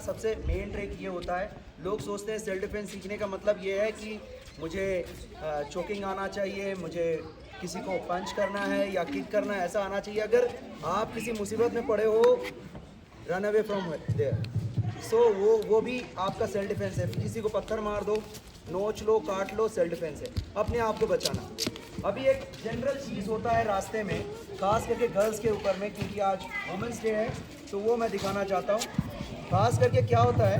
सबसे main trick ये होता है, लोग सोचते हैं सेल्फ डिफेंस सीखने का मतलब ये है कि मुझे चोकिंग आना चाहिए, मुझे किसी को पंच करना है या किक करना है, ऐसा आना चाहिए। अगर आप किसी मुसीबत में पड़े हो, रन अवे फ्रॉम देयर, सो वो भी आपका सेल्फ डिफेंस है। किसी को पत्थर मार दो, नोच लो, काट लो, सेल्फ डिफेंस है, अपने आप को बचाना। अभी एक जनरल चीज़ होता है रास्ते में, खास करके गर्ल्स के ऊपर में, क्योंकि आज वुमेंस डे है, तो वो मैं दिखाना चाहता हूँ। खास करके क्या होता है,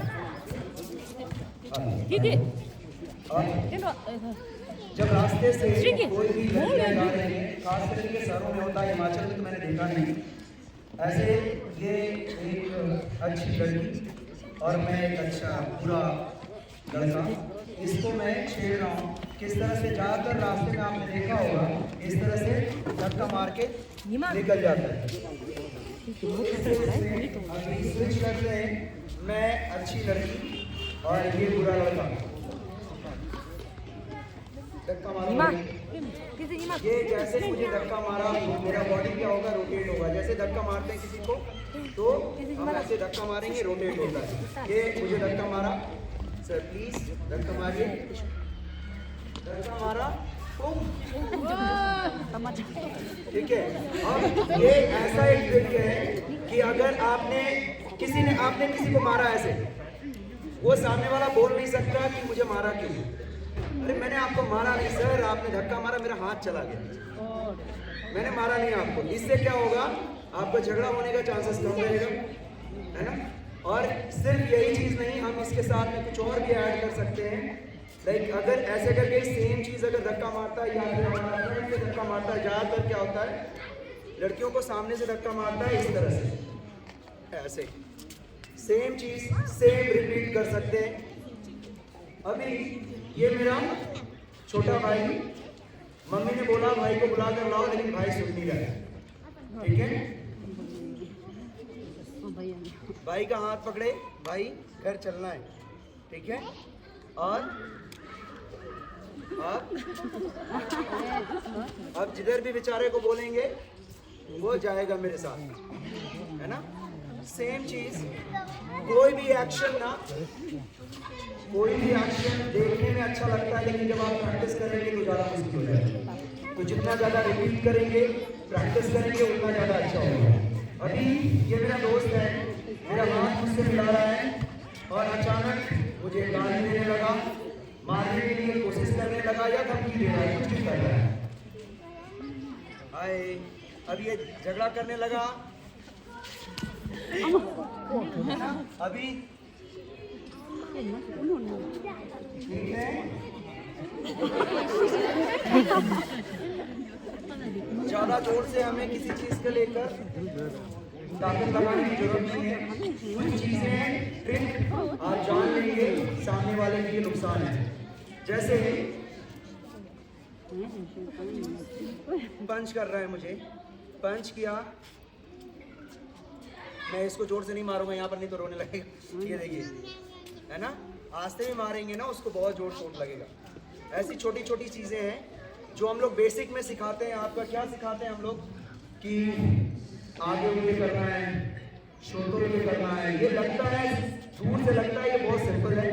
जब रास्ते से कोई भी लड़कियां जा रही है, खास करके शहरों में होता है, हिमाचल में तो मैंने देखा नहीं, ऐसे ये एक अच्छी लड़की और मैं एक अच्छा पूरा लड़का, इसको मैं छेड़ रहा हूँ। किस तरह से ज़्यादातर रास्ते में आपने देखा होगा, इस तरह से धक्का मार के निकल जाता है। अभी स्विच करते हैं, मैं अच्छी लड़की और ये बुरा लड़का, धक्का मारा। ये जैसे मुझे धक्का मारा, मेरा बॉडी क्या होगा, रोटेट होगा। जैसे धक्का मारते हैं किसी को, तो हम ऐसे धक्का मारेंगे, रोटेट होता है। ये मुझे धक्का मारा, सर प्लीज धक्का मारिए, धक्का मारा, ठीक है। अब ये ऐसा एक ट्रिक है कि अगर आपने किसी को मारा ऐसे, वो सामने वाला बोल नहीं सकता कि मुझे मारा क्यों। अरे मैंने आपको मारा नहीं सर, आपने धक्का मारा, मेरा हाथ चला गया, मैंने मारा नहीं आपको। इससे क्या होगा, आपका झगड़ा होने का चांसेस कम रहेगा, है ना। और सिर्फ यही चीज़ नहीं, हम इसके साथ में कुछ और भी ऐड कर सकते हैं। लाइक अगर ऐसे करके सेम चीज़ अगर धक्का मारता है या फिर हमारा फ्रेंड से धक्का मारता है, ज़्यादातर क्या होता है, लड़कियों को सामने से धक्का मारता है इस तरह से, ऐसे सेम चीज़ सेम रिपीट कर सकते हैं। अभी ये मेरा छोटा भाई, मम्मी ने बोला भाई को बुला कर लाओ, लेकिन भाई सुन नहीं रहा, ठीक है। भाई का हाथ पकड़े, भाई घर चलना है, ठीक है। और अब जिधर भी बेचारे को बोलेंगे वो जाएगा मेरे साथ, है ना। सेम चीज, कोई भी एक्शन देखने में अच्छा लगता है, लेकिन जब आप प्रैक्टिस करेंगे तो ज़्यादा मुश्किल हो जाएगा। तो जितना ज़्यादा रिपीट करेंगे, प्रैक्टिस करेंगे, उतना ज़्यादा अच्छा होगा। अभी ये मेरा दोस्त है, मेरा हाथ मुझसे मिला रहा है और अचानक मुझे गाली देने लगा, मारने के लिए कोशिश करने लगा या धमकी दे रहा है, कुछ भी कर रहा है। हाय, अब ये झगड़ा करने लगा, अभी ठीक है। ज्यादा जोर से हमें किसी चीज को लेकर ताकत लगाने की जरूरत नहीं है। कुछ चीजें ट्रिक आप जान लेंगे, सामने वाले के लिए नुकसान है। जैसे पंच कर रहा है मुझे, पंच किया, मैं इसको जोर से नहीं मारूंगा यहाँ पर, नहीं तो रोने लगेगा। ये देखिए, है ना, आस्ते में मारेंगे ना उसको बहुत जोर चोट लगेगा। ऐसी छोटी छोटी चीज़ें हैं जो हम लोग बेसिक में सिखाते हैं। आपका क्या सिखाते हैं हम लोग कि आगे उंगली करना है, शोल्डर पे करना है। ये लगता है, दूर से लगता है ये बहुत सिंपल है,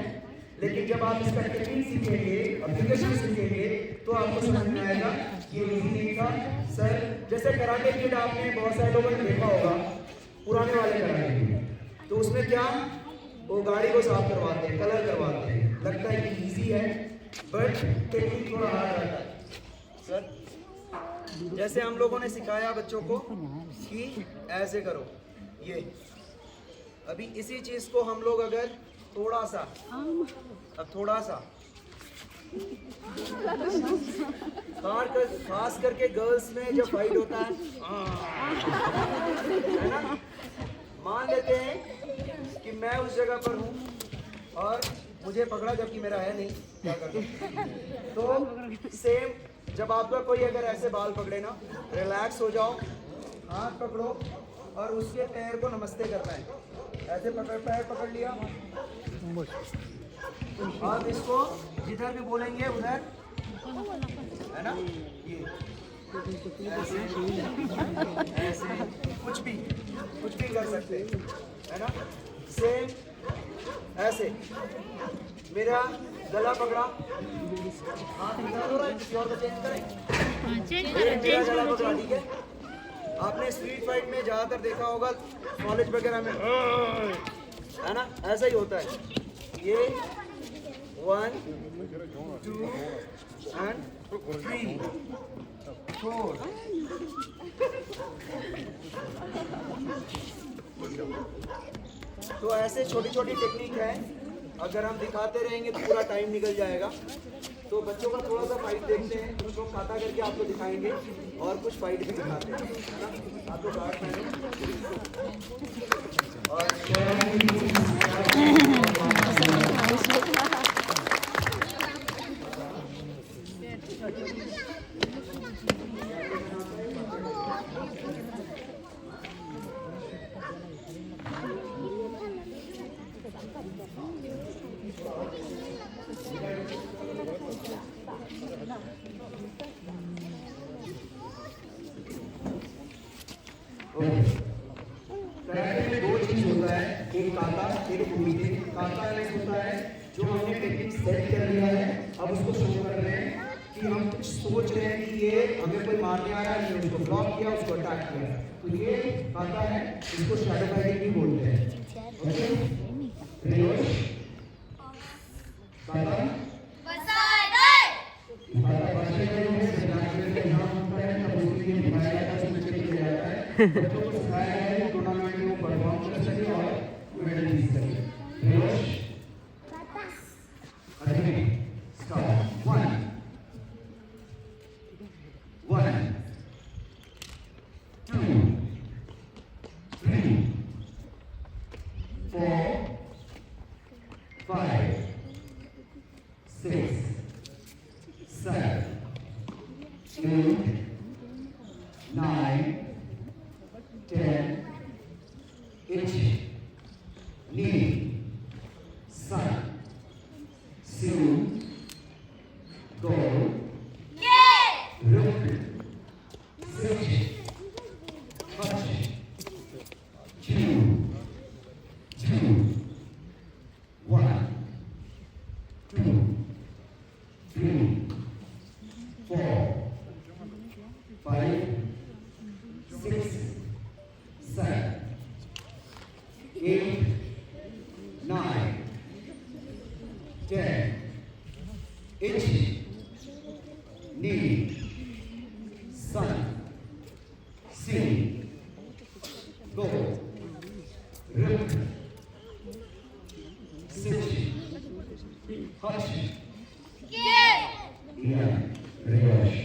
लेकिन जब आप इसका टेक्निक सीखेंगे, एप्लीकेशन सीखेंगे, तो आपको समझ में आएगा ये इजी नहीं था सर। जैसे कराटे किड आपने बहुत सारे लोगों ने देखा होगा, पुराने वाले कराटे, तो उसमें क्या, वो गाड़ी को साफ करवाते हैं, कलर करवाते हैं, लगता है कि इजी है, बट टेक्निक थोड़ा हार्ड रहता है सर। जैसे हम लोगों ने सिखाया बच्चों को कि ऐसे करो, ये अभी इसी चीज को हम लोग अगर थोड़ा सा, अब थोड़ा सा खास करके गर्ल्स में जब फाइट होता है ना, मान लेते हैं कि मैं उस जगह पर हूँ और मुझे पकड़ा जबकि मेरा है नहीं, क्या करूँ। तो सेम जब आपका कोई अगर ऐसे बाल पकड़े ना, रिलैक्स हो जाओ, हाथ पकड़ो और उसके पैर को नमस्ते करना है। ऐसे पैर पकड़ लिया और इसको जिधर भी बोलेंगे उधर, है ना, ये ऐसे ऐसे कुछ भी कर सकते हैं, है ना। सेम ऐसे मेरा गला पकड़ा, हाथ निकाल हो रहा है, किसी और का चेंज करें, मेरा गला पकड़ा, ठीक है। आपने स्ट्रीट फाइट में ज़्यादातर देखा होगा कॉलेज वगैरह में, है ना, ऐसा ही होता है। ये 1 2 and 3 4। तो ऐसे छोटी छोटी टेक्निक है, अगर हम दिखाते रहेंगे तो पूरा टाइम निकल जाएगा। तो बच्चों का थोड़ा सा फाइट देखते हैं, कुछ लोग खाता करके आपको दिखाएंगे और कुछ फाइट भी दिखाते हैं, है ना। आपको गार्ड कराटे में 2 चीज होता है, एक काता, एक उम्मीद। काता होता है जो हमने टेक्निक सेट कर लिया है, अब उसको शो कर रहे हैं कि हम कुछ सोच रहे हैं कि ये हमें कोई मारने आ रहा है, हमने उसको ब्लॉक किया, उसको अटैक किया, तो ये काता है, इसको शैडो फाइटिंग भी बोलते हैं। ओके, काता बच्चों को सिखाया है टूर्नामेंट में परफॉर्म कर सके और मेडल जीत सके। Start 1 1 2 3 4 5 6 7 8 9 10 8 knee sun siu go look sit touch chew 2 1 2 3 4 5 6 7 8 9 10 itch knee sun see go look sit touch yeah reverse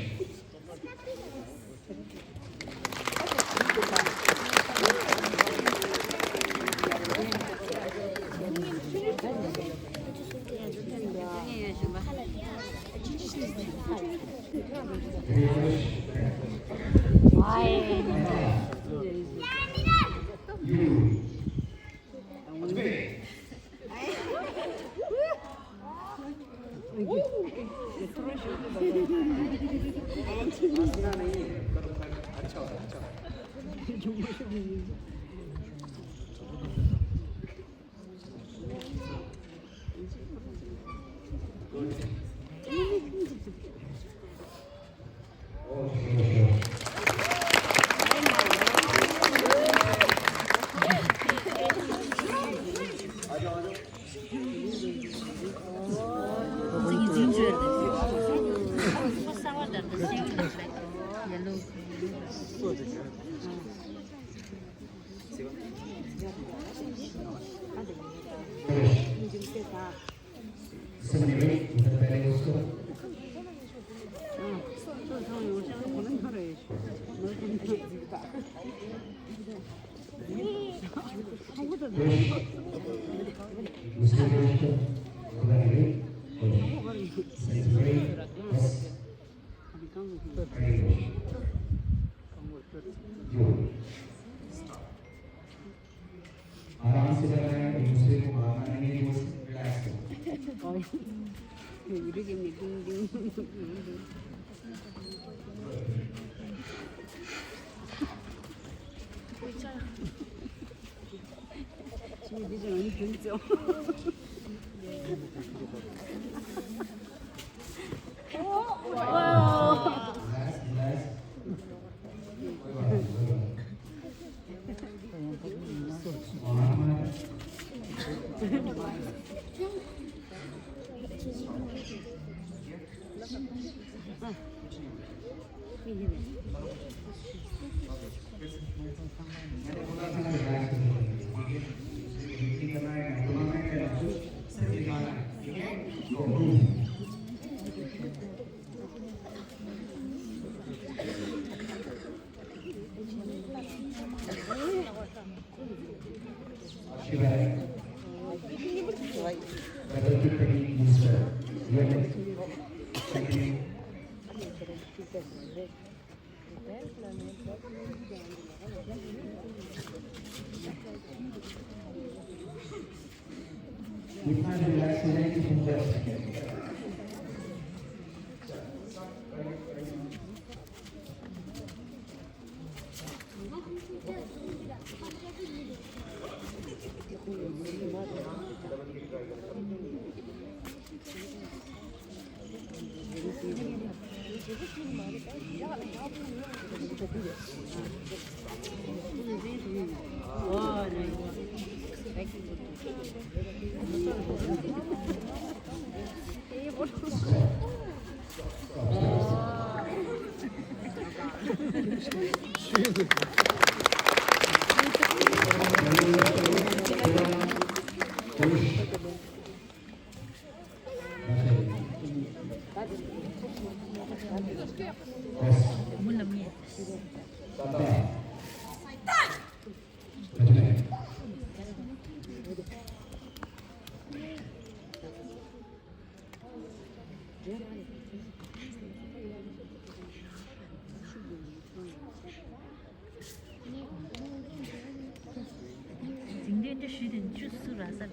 आराम से करना है, एक दूसरे को मारना नहीं है, रिलैक्स करो। 지금 늦으면 今天这10点就是晚上。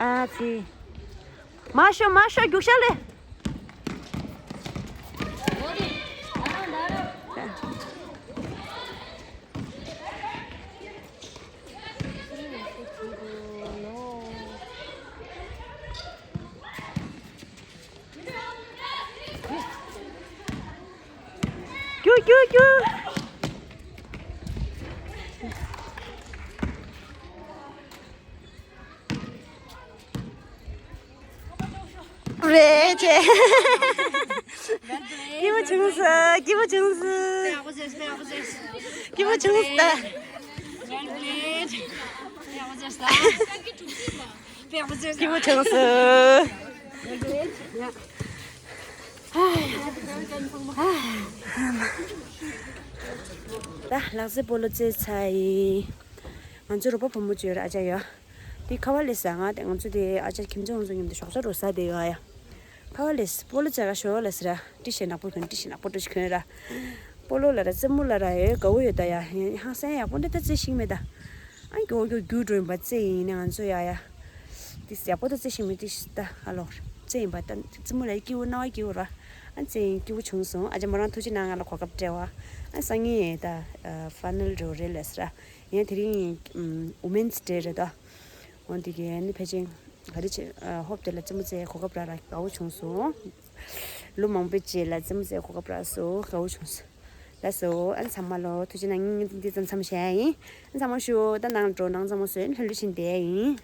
啊，是，马上就下来。啾。그래, 쟤. 기분 좋았어. 기분 좋았다. 기분 좋았어. 다 락스 볼로제 차이. 먼저 로바 본무지를 아자요. 디 카왈리스가 땡언주디 아자 김정은 선생님도 쇼서로 사대요야. 카왈리스 볼로자가 쇼레스라 디시나 보건 디시나 보도시크라. 볼로라라 쯤물라라에 거우였다야. 하세야 본데다 지심이다. 아이고 이거 구드림 받지 내가 안줘야야. 디스야 보도 지심이 디시다. 알로. 제 바단 쯤을 기우 나와 기우라 안제 기우 충성 아주 뭐랑 투지 나가라 과갑대와 안 상이에다 파널 로렐스라 얘 드링 우멘스 데르다 원디게 니 페징 가르치 홉텔라 쯤제 과갑라라 가우 충성 루몽베지라 쯤제 과갑라서 가우 충성 라서 안 삼말로 투지 나긴 디전 삼샤이 안 삼마쇼 단당 조낭 점수엔 흘리신데